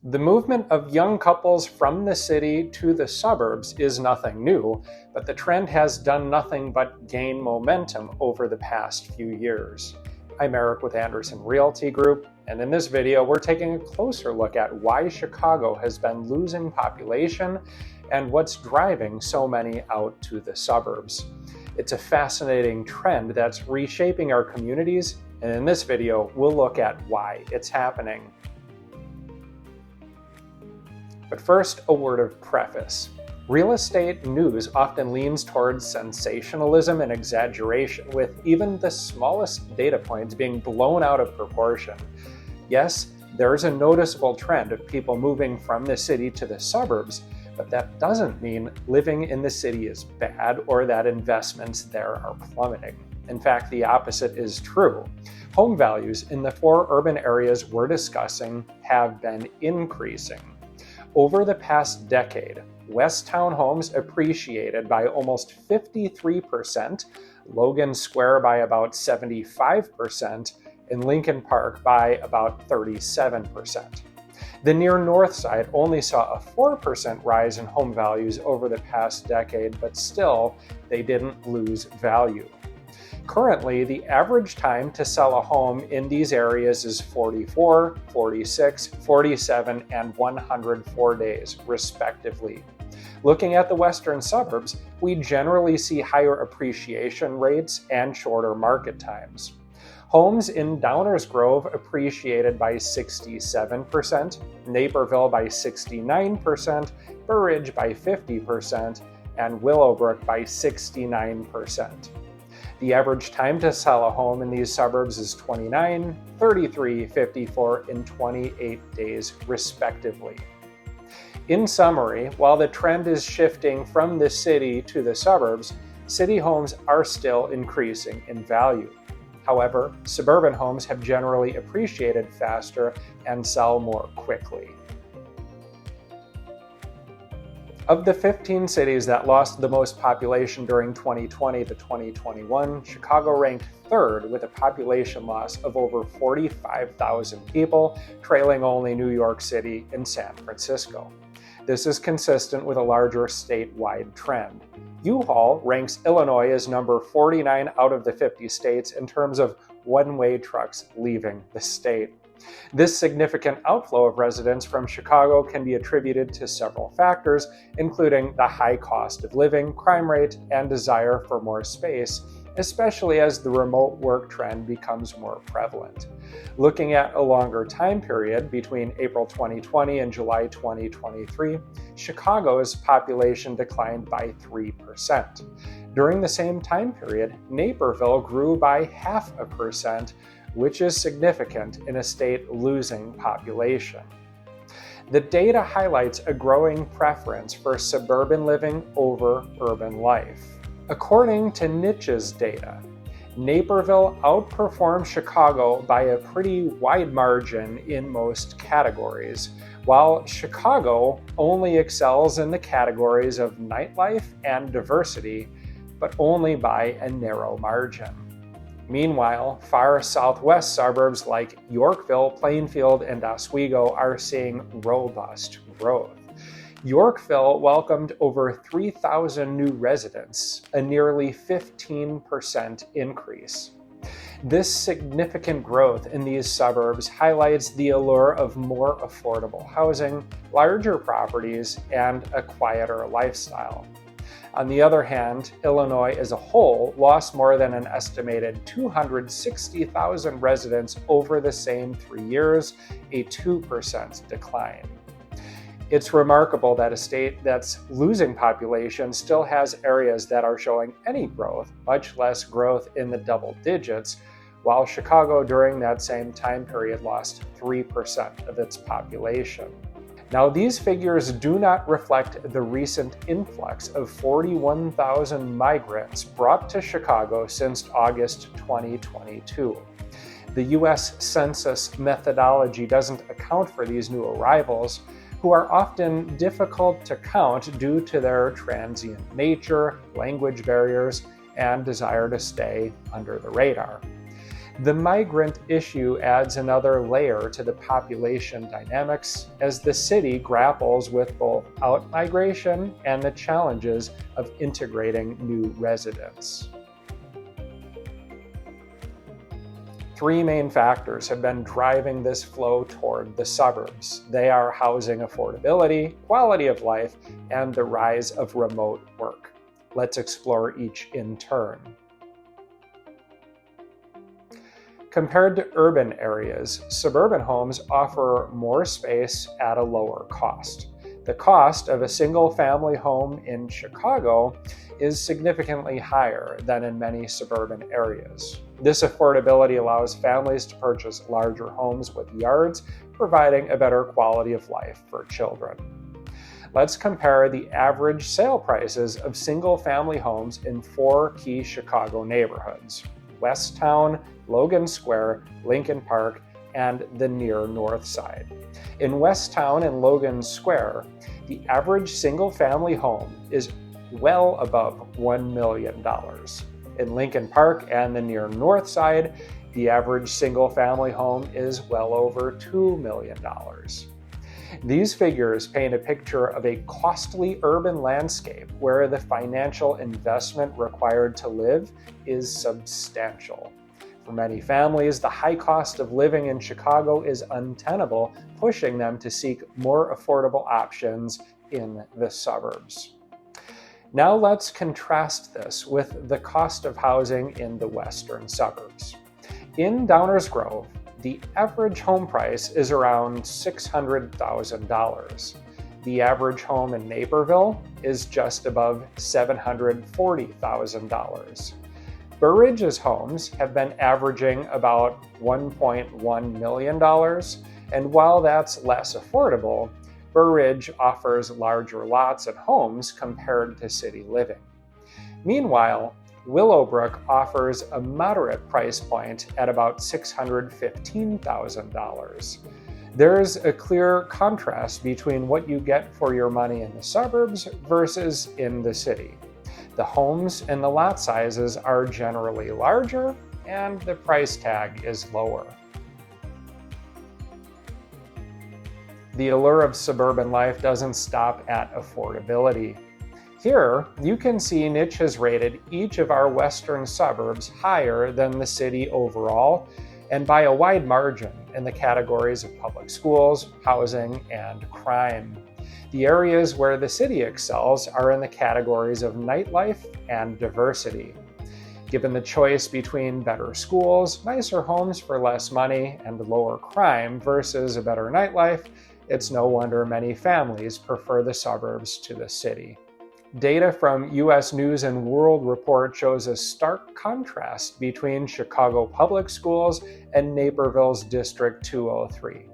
The movement of young couples from the city to the suburbs is nothing new, but the trend has done nothing but gain momentum over the past few years. I'm Eric with Andersen Realty Group, and in this video we're taking a closer look at why Chicago has been losing population and what's driving so many out to the suburbs. It's a fascinating trend that's reshaping our communities, and in this video we'll look at why it's happening. But first, a word of preface. Real estate news often leans towards sensationalism and exaggeration, with even the smallest data points being blown out of proportion. Yes, there's a noticeable trend of people moving from the city to the suburbs, but that doesn't mean living in the city is bad or that investments there are plummeting. In fact, the opposite is true. Home values in the four urban areas we're discussing have been increasing. Over the past decade, West Town homes appreciated by almost 53%, Logan Square by about 75%, and Lincoln Park by about 37%. The near north side only saw a 4% rise in home values over the past decade, but still, they didn't lose value. Currently, the average time to sell a home in these areas is 44, 46, 47, and 104 days, respectively. Looking at the western suburbs, we generally see higher appreciation rates and shorter market times. Homes in Downers Grove appreciated by 67%, Naperville by 69%, Burridge by 50%, and Willowbrook by 69%. The average time to sell a home in these suburbs is 29, 33, 54, and 28 days, respectively. In summary, while the trend is shifting from the city to the suburbs, city homes are still increasing in value. However, suburban homes have generally appreciated faster and sell more quickly. Of the 15 cities that lost the most population during 2020 to 2021, Chicago ranked third with a population loss of over 45,000 people, trailing only New York City and San Francisco. This is consistent with a larger statewide trend. U-Haul ranks Illinois as number 49 out of the 50 states in terms of one-way trucks leaving the state. This significant outflow of residents from Chicago can be attributed to several factors, including the high cost of living, crime rate, and desire for more space, especially as the remote work trend becomes more prevalent. Looking at a longer time period between April 2020 and July 2023, Chicago's population declined by 3%. During the same time period, Naperville grew by 0.5%, which is significant in a state losing population. The data highlights a growing preference for suburban living over urban life. According to Niche's data, Naperville outperformed Chicago by a pretty wide margin in most categories, while Chicago only excels in the categories of nightlife and diversity, but only by a narrow margin. Meanwhile, far southwest suburbs like Yorkville, Plainfield, and Oswego are seeing robust growth. Yorkville welcomed over 3,000 new residents, a nearly 15% increase. This significant growth in these suburbs highlights the allure of more affordable housing, larger properties, and a quieter lifestyle. On the other hand, Illinois as a whole lost more than an estimated 260,000 residents over the same 3 years, a 2% decline. It's remarkable that a state that's losing population still has areas that are showing any growth, much less growth in the double digits, while Chicago during that same time period lost 3% of its population. Now, these figures do not reflect the recent influx of 41,000 migrants brought to Chicago since August 2022. The U.S. Census methodology doesn't account for these new arrivals, who are often difficult to count due to their transient nature, language barriers, and desire to stay under the radar. The migrant issue adds another layer to the population dynamics as the city grapples with both outmigration and the challenges of integrating new residents. Three main factors have been driving this flow toward the suburbs. They are housing affordability, quality of life, and the rise of remote work. Let's explore each in turn. Compared to urban areas, suburban homes offer more space at a lower cost. The cost of a single-family home in Chicago is significantly higher than in many suburban areas. This affordability allows families to purchase larger homes with yards, providing a better quality of life for children. Let's compare the average sale prices of single-family homes in four key Chicago neighborhoods: Westtown, Logan Square, Lincoln Park, and the near North Side. In Westtown and Logan Square, the average single-family home is well above $1 million. In Lincoln Park and the near North Side, the average single-family home is well over $2 million. These figures paint a picture of a costly urban landscape where the financial investment required to live is substantial. For many families, the high cost of living in Chicago is untenable, pushing them to seek more affordable options in the suburbs. Now let's contrast this with the cost of housing in the western suburbs. In Downers Grove, the average home price is around $600,000. The average home in Naperville is just above $740,000. Burridge's homes have been averaging about $1.1 million, and while that's less affordable, Burridge offers larger lots and homes compared to city living. Meanwhile, Willowbrook offers a moderate price point at about $615,000. There's a clear contrast between what you get for your money in the suburbs versus in the city. The homes and the lot sizes are generally larger, and the price tag is lower. The allure of suburban life doesn't stop at affordability. Here, you can see Niche has rated each of our western suburbs higher than the city overall, and by a wide margin in the categories of public schools, housing, and crime. The areas where the city excels are in the categories of nightlife and diversity. Given the choice between better schools, nicer homes for less money, and lower crime versus a better nightlife, it's no wonder many families prefer the suburbs to the city. Data from U.S. News and World Report shows a stark contrast between Chicago public schools and Naperville's District 203.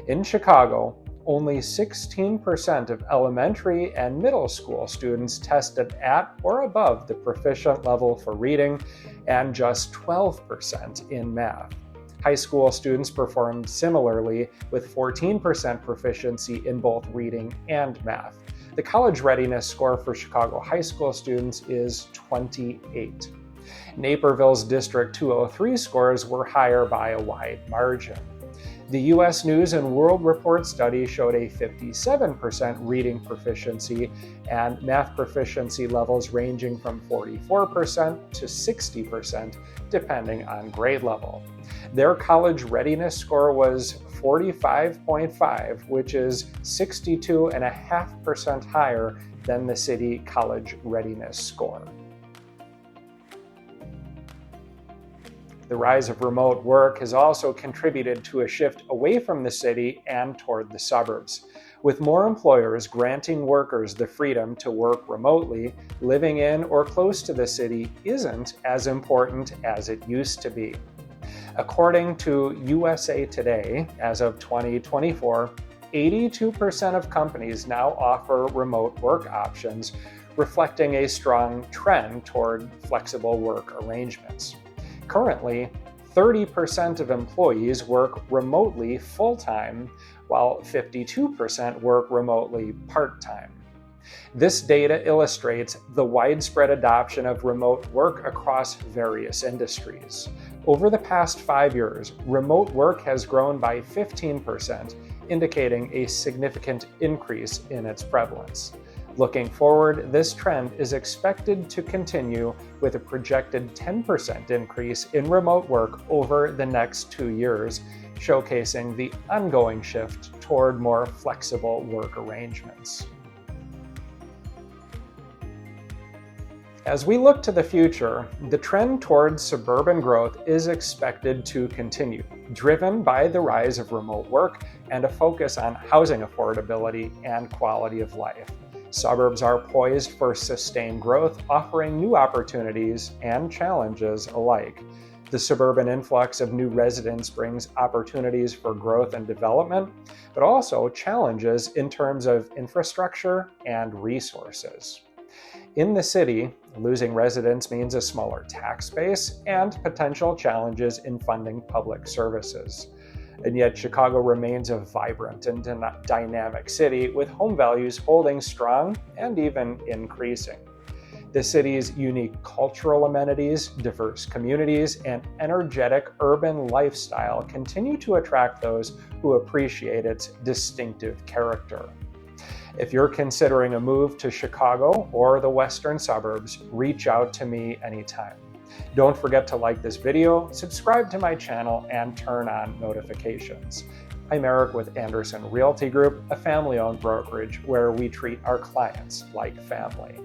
In Chicago, only 16% of elementary and middle school students tested at or above the proficient level for reading, and just 12% in math. High school students performed similarly, with 14% proficiency in both reading and math. The college readiness score for Chicago high school students is 28. Naperville's District 203 scores were higher by a wide margin. The U.S. News and World Report study showed a 57% reading proficiency and math proficiency levels ranging from 44% to 60%, depending on grade level. Their college readiness score was 45.5, which is 62.5% higher than the city college readiness score. The rise of remote work has also contributed to a shift away from the city and toward the suburbs. With more employers granting workers the freedom to work remotely, living in or close to the city isn't as important as it used to be. According to USA Today, as of 2024, 82% of companies now offer remote work options, reflecting a strong trend toward flexible work arrangements. Currently, 30% of employees work remotely full-time, while 52% work remotely part-time. This data illustrates the widespread adoption of remote work across various industries. Over the past 5 years, remote work has grown by 15%, indicating a significant increase in its prevalence. Looking forward, this trend is expected to continue with a projected 10% increase in remote work over the next 2 years, showcasing the ongoing shift toward more flexible work arrangements. As we look to the future, the trend towards suburban growth is expected to continue, driven by the rise of remote work and a focus on housing affordability and quality of life. Suburbs are poised for sustained growth, offering new opportunities and challenges alike. The suburban influx of new residents brings opportunities for growth and development, but also challenges in terms of infrastructure and resources. In the city, losing residents means a smaller tax base and potential challenges in funding public services. And yet, Chicago remains a vibrant and dynamic city with home values holding strong and even increasing. The city's unique cultural amenities, diverse communities, and energetic urban lifestyle continue to attract those who appreciate its distinctive character. If you're considering a move to Chicago or the western suburbs, reach out to me anytime. Don't forget to like this video, subscribe to my channel, and turn on notifications. I'm Eric with Andersen Realty Group, a family-owned brokerage where we treat our clients like family.